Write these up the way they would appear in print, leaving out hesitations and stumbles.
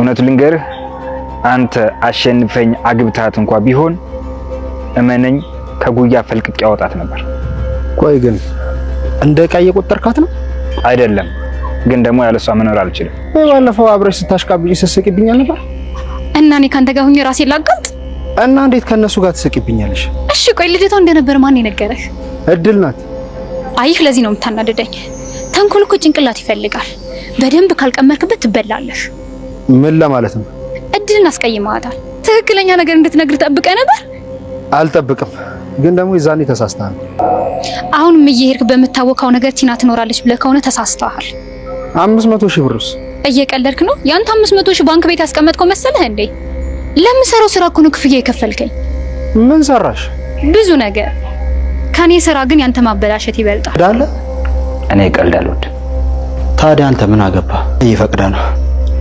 እውነት ልንገርህ አንተ አሸንፈኝ አግብታት እንኳን ቢሆን እመነኝ ከጉያ ፈልቅቅ ያወጣት ነበር። ቆይ ግን እንደ ዕቃ እየቆጠርካት ነው? አይደለም ግን ደግሞ ያለሷ መኖር አልችልም። ባለፈው አብረሽ ስታሽቃብኝ ስስቅብኛል ነበር እና እኔ ካንተ ጋር ሆኜ ራሴ ላጋጥ እና እንዴት ከነሱ ጋር ትስቅብኛለሽ? እሺ ቆይ ልደቷ እንደነበር ማን የነገረህ? እድል ናት። አይህ ለዚህ ነው የምታናደደኝ። ተንኮል እኮ ጭንቅላት ይፈልጋል። በደንብ ካልቀመርክበት ትበላለሽ። ምን ለማለት ነው? እድልን አስቀይመሃታል። ትክክለኛ ነገር እንድትነግር ጠብቀህ ነበር። አልጠብቅም ግን ደግሞ ይዛኔ ተሳስተሃል። አሁንም እየሄድክ በምታወቀው ነገር ቲና ትኖራለች ብለህ ከሆነ ተሳስተሃል። 500 ሺህ ብርስ? እየቀለድክ ነው? ያንተ 500 ሺህ ባንክ ቤት ያስቀመጥከው መሰለህ እንዴ? ለምሰራው ስራ እኮ ነው ክፍያ የከፈልከኝ። ምን ሰራሽ? ብዙ ነገር። ከኔ ስራ ግን ያንተ ማበላሸት ይበልጣል። ዳለ እኔ እቀልዳለሁ። ታዲያ አንተ ምን አገባ? ይፈቅዳ ነው።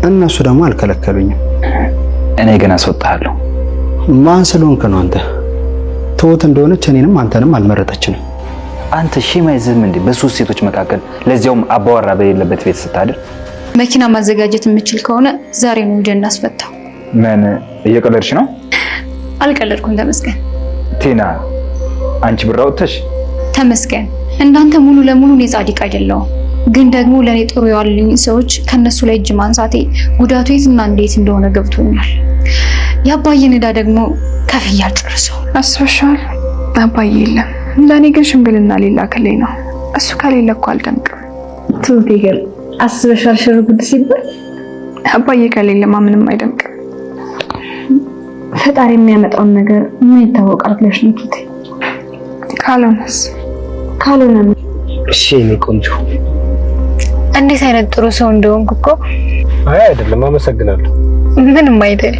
እነሱ ደግሞ አልከለከሉኝም። እኔ ግን አስወጣለሁ። ማን ስለሆንክ ነው አንተ? ትሁት እንደሆነች እኔንም አንተንም አልመረጠችንም። አንተ ሺማይዝም እንዴ በሶስት ሴቶች መካከል ለዚያውም አባወራ በሌለበት ቤት ስታድር? መኪና ማዘጋጀት የምችል ከሆነ ዛሬ ነው እንጂ እናስፈታው። ምን እየቀለድሽ ነው? አልቀለድኩም ተመስገን። ቲና አንቺ ብር አውጥተሽ? ተመስገን እንዳንተ ሙሉ ለሙሉ እኔ ጻድቅ አይደለሁም፣ ግን ደግሞ ለኔ ጥሩ ያሉኝ ሰዎች ከነሱ ላይ እጅ ማንሳቴ ጉዳቱ የትና እንዴት እንደሆነ ገብቶኛል። የአባዬን ዕዳ ደግሞ ከፍያ ጨርሰው። አስበሻል? አባዬ የለም። ለኔ ግን ሽምግልና ሌላ ከሌ ነው። እሱ ከሌለ እኮ አልደምቅም። ትሁቴ ግን አስበሻል? ሽር ጉድ ሲባል አባዬ ከሌለማ ምንም አይደምቅም። ፈጣሪ የሚያመጣውን ነገር ምን ይታወቃል ብለሽ ነው ትሁቴ? ካልሆነ እሺ እኔ ቆንጆ እንዴት አይነት ጥሩ ሰው እንደሆንኩ እኮ። አይ አይደለም፣ አመሰግናለሁ። ምንም አይደል።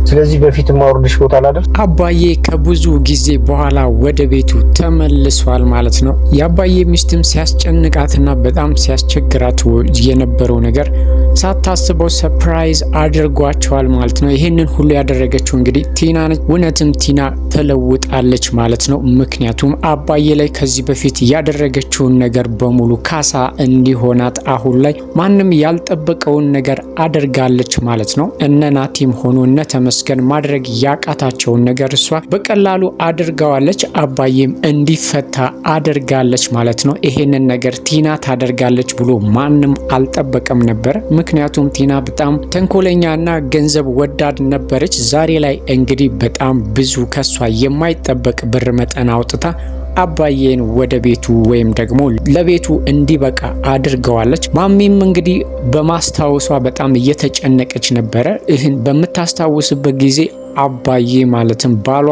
ስለዚህ በፊት ማውርድሽ ቦታ አላደር። አባዬ ከብዙ ጊዜ በኋላ ወደ ቤቱ ተመልሷል ማለት ነው። የአባዬ ሚስትም ሲያስጨንቃትና በጣም ሲያስቸግራት የነበረው ነገር ሳታስበው ሰርፕራይዝ አድርጓቸዋል ማለት ነው። ይሄንን ሁሉ ያደረገችው እንግዲህ ቲና ነች። እውነትም ቲና ተለውጣለች ማለት ነው። ምክንያቱም አባዬ ላይ ከዚህ በፊት ያደረገችውን ነገር በሙሉ ካሳ እንዲሆናት አሁን ላይ ማንም ያልጠበቀውን ነገር አድርጋለች ማለት ነው። እነ ናቲም ሆኑ እነ ተመስገን ማድረግ ያቃታቸውን ነገር እሷ በቀላሉ አድርጋዋለች። አባዬም እንዲፈታ አድርጋለች ማለት ነው። ይሄንን ነገር ቲና ታደርጋለች ብሎ ማንም አልጠበቀም ነበር። ምክንያቱም ቲና በጣም ተንኮለኛና ገንዘብ ወዳድ ነበረች። ዛሬ ላይ እንግዲህ በጣም ብዙ ከሷ የማይጠበቅ ብር መጠን አውጥታ አባዬን ወደ ቤቱ ወይም ደግሞ ለቤቱ እንዲበቃ አድርገዋለች። ማሚም እንግዲህ በማስታወሷ በጣም እየተጨነቀች ነበረ። ይህን በምታስታውስበት ጊዜ አባዬ ማለትም ባሏ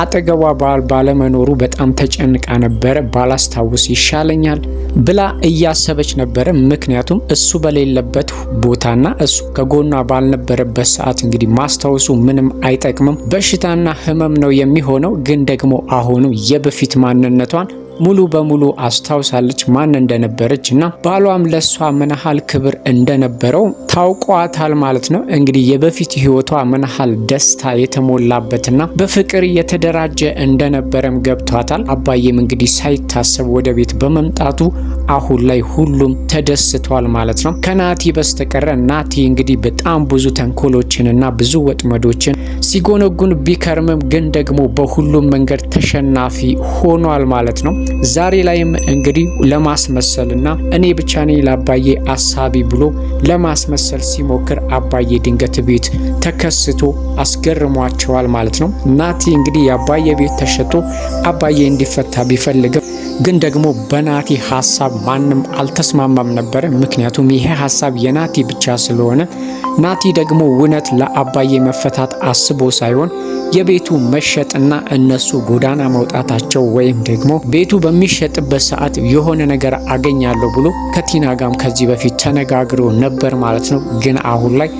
አጠገቧ ባለመኖሩ በጣም ተጨንቃ ነበረ። ባላስታውስ ይሻለኛል ብላ እያሰበች ነበረ። ምክንያቱም እሱ በሌለበት ቦታና እሱ ከጎኗ ባልነበረበት ሰዓት እንግዲህ ማስታወሱ ምንም አይጠቅምም፣ በሽታና ሕመም ነው የሚሆነው። ግን ደግሞ አሁንም የበፊት ማንነቷን ሙሉ በሙሉ አስታውሳለች፣ ማን እንደነበረች እና ባሏም ለሷ ምን ያህል ክብር እንደነበረው ታውቋታል ማለት ነው። እንግዲህ የበፊት ህይወቷ ምን ያህል ደስታ የተሞላበትና በፍቅር የተደራጀ እንደነበረም ገብቷታል። አባዬም እንግዲህ ሳይታሰብ ወደ ቤት በመምጣቱ አሁን ላይ ሁሉም ተደስቷል ማለት ነው። ከናቲ በስተቀረ ናቲ እንግዲህ በጣም ብዙ ተንኮሎችንና ብዙ ወጥመዶችን ሲጎነጉን ቢከርምም ግን ደግሞ በሁሉም መንገድ ተሸናፊ ሆኗል ማለት ነው። ዛሬ ላይም እንግዲህ ለማስመሰልና እኔ ብቻ ነኝ ለአባዬ አሳቢ ብሎ ለማስመሰል ሲሞክር አባዬ ድንገት ቤት ተከስቶ አስገርሟቸዋል ማለት ነው። ናቲ እንግዲህ የአባዬ ቤት ተሸጦ አባዬ እንዲፈታ ቢፈልግም ግን ደግሞ በናቲ ሀሳብ ማንም አልተስማማም ነበር። ምክንያቱም ይሄ ሀሳብ የናቲ ብቻ ስለሆነ ናቲ ደግሞ እውነት ለአባዬ መፈታት አስቦ ሳይሆን የቤቱ መሸጥና እነሱ ጎዳና መውጣታቸው ወይም ደግሞ ቤቱ በሚሸጥበት ሰዓት የሆነ ነገር አገኛለሁ ብሎ ከቲና ጋም ከዚህ በፊት ተነጋግሮ ነበር ማለት ነው። ግን አሁን ላይ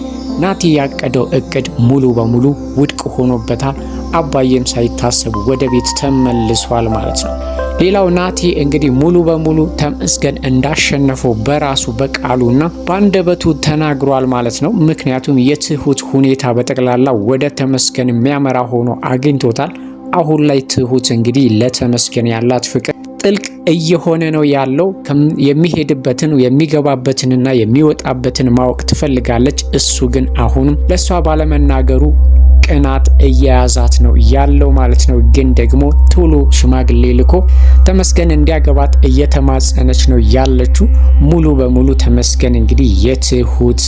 ናቲ ያቀደው እቅድ ሙሉ በሙሉ ውድቅ ሆኖበታል። አባዬም ሳይታሰብ ወደ ቤት ተመልሷል ማለት ነው። ሌላው ናቲ እንግዲህ ሙሉ በሙሉ ተመስገን እንዳሸነፈው በራሱ በቃሉና በአንደበቱ ተናግሯል ማለት ነው። ምክንያቱም የትሁት ሁኔታ በጠቅላላ ወደ ተመስገን የሚያመራ ሆኖ አግኝቶታል። አሁን ላይ ትሁት እንግዲህ ለተመስገን ያላት ፍቅር ጥልቅ እየሆነ ነው ያለው። የሚሄድበትን የሚገባበትንና የሚወጣበትን ማወቅ ትፈልጋለች። እሱ ግን አሁንም ለሷ ባለመናገሩ ቅናት እየያዛት ነው ያለው ማለት ነው። ግን ደግሞ ቶሎ ሽማግሌ ልኮ ተመስገን እንዲያገባት እየተማጸነች ነው ያለችው። ሙሉ በሙሉ ተመስገን እንግዲህ የትሁት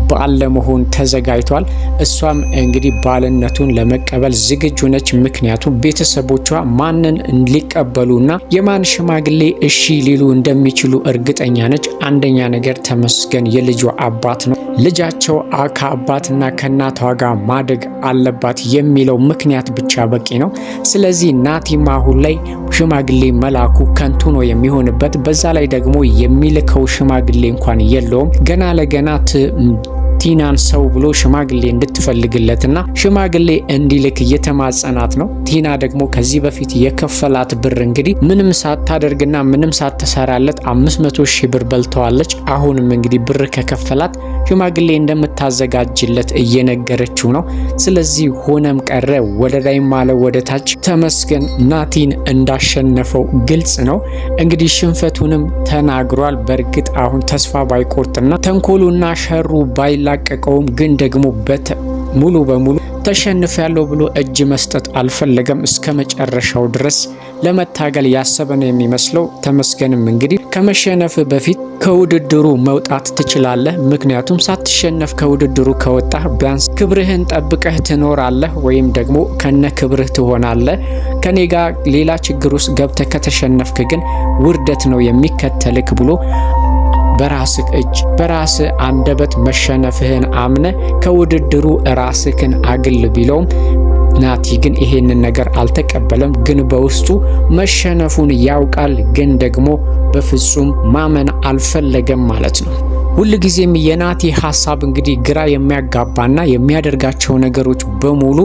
ባል ለመሆን ተዘጋጅቷል። እሷም እንግዲህ ባልነቱን ለመቀበል ዝግጁ ነች። ምክንያቱም ቤተሰቦቿ ማንን ሊቀበሉና የማን ሽማግሌ እሺ ሊሉ እንደሚችሉ እርግጠኛ ነች። አንደኛ ነገር ተመስገን የልጇ አባት ነው። ልጃቸው ከአባትና ከእናቷ ጋር ማደግ አለባት የሚለው ምክንያት ብቻ በቂ ነው። ስለዚህ ናቲም አሁን ላይ ሽማግሌ መላኩ ከንቱ ነው የሚሆንበት። በዛ ላይ ደግሞ የሚልከው ሽማግሌ እንኳን የለውም። ገና ለገና ቲናን ሰው ብሎ ሽማግሌ እንድትፈልግለትና ሽማግሌ እንዲልክ እየተማጸናት ነው። ቲና ደግሞ ከዚህ በፊት የከፈላት ብር እንግዲህ ምንም ሳታደርግና ምንም ሳትሰራለት 500,000 ብር በልተዋለች። አሁንም እንግዲህ ብር ከከፈላት ሽማግሌ እንደምታዘጋጅለት እየነገረችው ነው። ስለዚህ ሆነም ቀረ ወደ ላይም አለ ወደ ታች ተመስገን ናቲን እንዳሸነፈው ግልጽ ነው። እንግዲህ ሽንፈቱንም ተናግሯል። በእርግጥ አሁን ተስፋ ባይቆርጥና ተንኮሉና ሸሩ ባይላቀቀውም ግን ደግሞ ሙሉ በሙሉ ተሸንፍ ያለው ብሎ እጅ መስጠት አልፈለገም። እስከ መጨረሻው ድረስ ለመታገል ያሰበ ነው የሚመስለው። ተመስገንም እንግዲህ ከመሸነፍ በፊት ከውድድሩ መውጣት ትችላለህ፣ ምክንያቱም ሳትሸነፍ ከውድድሩ ከወጣህ ቢያንስ ክብርህን ጠብቀህ ትኖራለህ ወይም ደግሞ ከነ ክብርህ ትሆናለህ። ከኔ ጋር ሌላ ችግር ውስጥ ገብተህ ከተሸነፍክ ግን ውርደት ነው የሚከተልክ ብሎ በራስህ እጅ በራስህ አንደበት መሸነፍህን አምነ ከውድድሩ ራስህን አግል ቢለውም ናቲ ግን ይሄንን ነገር አልተቀበለም። ግን በውስጡ መሸነፉን ያውቃል። ግን ደግሞ በፍጹም ማመን አልፈለገም ማለት ነው። ሁልጊዜም የናቲ ሐሳብ እንግዲህ ግራ የሚያጋባና የሚያደርጋቸው ነገሮች በሙሉ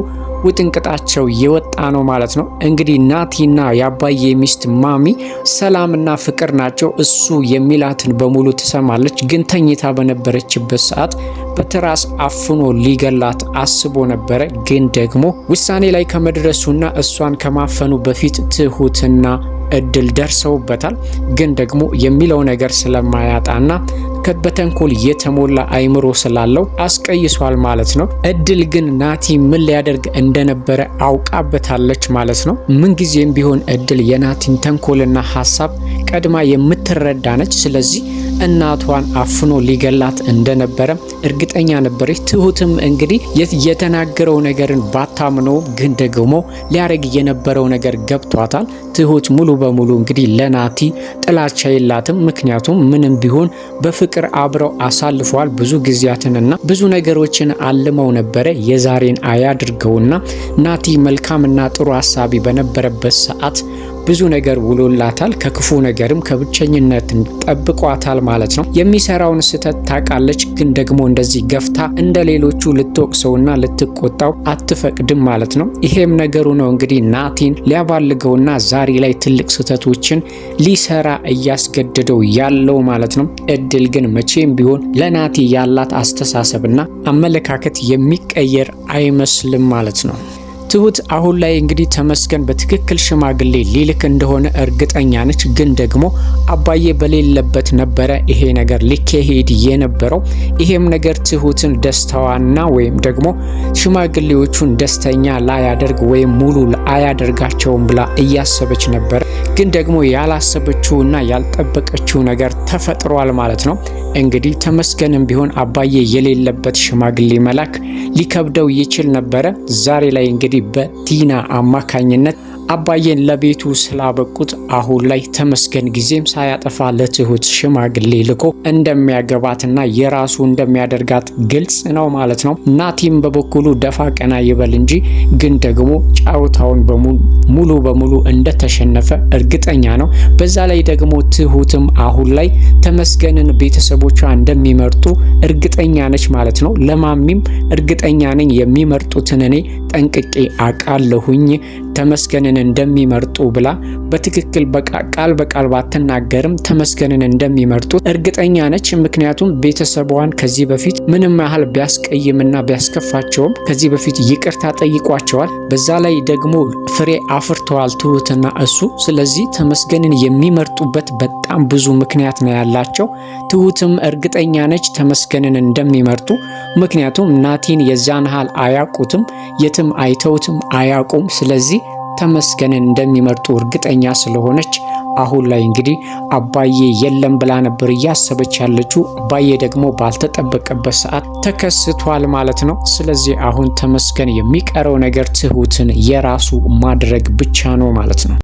ውጥንቅጣቸው የወጣ ነው ማለት ነው። እንግዲህ ናቲና የአባዬ ሚስት ማሚ ሰላምና ፍቅር ናቸው። እሱ የሚላትን በሙሉ ትሰማለች። ግን ተኝታ በነበረችበት ሰዓት በትራስ አፍኖ ሊገላት አስቦ ነበረ። ግን ደግሞ ውሳኔ ላይ ከመድረሱና እሷን ከማፈኑ በፊት ትሁትና እድል ደርሰውበታል። ግን ደግሞ የሚለው ነገር ስለማያጣና በተንኮል የተሞላ አይምሮ ስላለው አስቀይሷል ማለት ነው። እድል ግን ናቲ ምን ሊያደርግ እንደነበረ አውቃበታለች ማለት ነው። ምንጊዜም ቢሆን እድል የናቲን ተንኮልና ሀሳብ ቀድማ የምትረዳ ነች። ስለዚህ እናቷን አፍኖ ሊገላት እንደነበረ እርግጠኛ ነበረች። ትሁትም እንግዲህ የተናገረው ነገርን ባታምነው ግን ደግሞ ሊያረግ የነበረው ነገር ገብቷታል። ትሁት ሙሉ በሙሉ እንግዲህ ለናቲ ጥላቻ የላትም። ምክንያቱም ምንም ቢሆን በፍቅር አብረው አሳልፈዋል ብዙ ጊዜያትንና ብዙ ነገሮችን አልመው ነበረ። የዛሬን አያድርገውና ናቲ መልካምና ጥሩ ሀሳቢ በነበረበት ሰዓት ብዙ ነገር ውሎላታል። ከክፉ ነገርም ከብቸኝነትም ጠብቋታል ማለት ነው። የሚሰራውን ስህተት ታውቃለች። ግን ደግሞ እንደዚህ ገፍታ እንደ ሌሎቹ ልትወቅሰውና ልትቆጣው አትፈቅድም ማለት ነው። ይሄም ነገሩ ነው እንግዲህ ናቲን ሊያባልገውና ዛሬ ላይ ትልቅ ስህተቶችን ሊሰራ እያስገደደው ያለው ማለት ነው። እድል ግን መቼም ቢሆን ለናቲ ያላት አስተሳሰብና አመለካከት የሚቀየር አይመስልም ማለት ነው። ትሁት አሁን ላይ እንግዲህ ተመስገን በትክክል ሽማግሌ ሊልክ እንደሆነ እርግጠኛ ነች። ግን ደግሞ አባዬ በሌለበት ነበረ ይሄ ነገር ሊካሄድ የነበረው። ይሄም ነገር ትሁትን ደስታዋና ወይም ደግሞ ሽማግሌዎቹን ደስተኛ ላያደርግ ወይም ሙሉ አያደርጋቸውም ብላ እያሰበች ነበር። ግን ደግሞ ያላሰበችውና ያልጠበቀችው ነገር ተፈጥሯል ማለት ነው። እንግዲህ ተመስገንም ቢሆን አባዬ የሌለበት ሽማግሌ መላክ ሊከብደው ይችል ነበረ። ዛሬ ላይ እንግዲህ በቲና አማካኝነት አባዬን ለቤቱ ስላበቁት አሁን ላይ ተመስገን ጊዜም ሳያጠፋ ለትሁት ሽማግሌ ልኮ እንደሚያገባትና የራሱ እንደሚያደርጋት ግልጽ ነው ማለት ነው። ናቲም በበኩሉ ደፋ ቀና ይበል እንጂ ግን ደግሞ ጫውታውን ሙሉ በሙሉ እንደተሸነፈ እርግጠኛ ነው። በዛ ላይ ደግሞ ትሁትም አሁን ላይ ተመስገንን ቤተሰቦቿ እንደሚመርጡ እርግጠኛ ነች ማለት ነው። ለማሚም እርግጠኛ ነኝ የሚመርጡትን እኔ ጠንቅቄ አቃለሁኝ ተመስገንን እንደሚመርጡ ብላ በትክክል ቃል በቃል ባትናገርም ተመስገንን እንደሚመርጡ እርግጠኛ ነች። ምክንያቱም ቤተሰቧን ከዚህ በፊት ምንም ያህል ቢያስቀይምና ቢያስከፋቸውም ከዚህ በፊት ይቅርታ ጠይቋቸዋል። በዛ ላይ ደግሞ ፍሬ አፍርተዋል ትሁትና እሱ። ስለዚህ ተመስገንን የሚመርጡበት በጣም ብዙ ምክንያት ነው ያላቸው። ትሁትም እርግጠኛ ነች ተመስገንን እንደሚመርጡ። ምክንያቱም ናቲን የዛን ያህል አያውቁትም፣ የትም አይተውትም አያውቁም። ስለዚህ ተመስገንን እንደሚመርጡ እርግጠኛ ስለሆነች አሁን ላይ እንግዲህ አባዬ የለም ብላ ነበር እያሰበች ያለችው። አባዬ ደግሞ ባልተጠበቀበት ሰዓት ተከስቷል ማለት ነው። ስለዚህ አሁን ተመስገን የሚቀረው ነገር ትሁትን የራሱ ማድረግ ብቻ ነው ማለት ነው።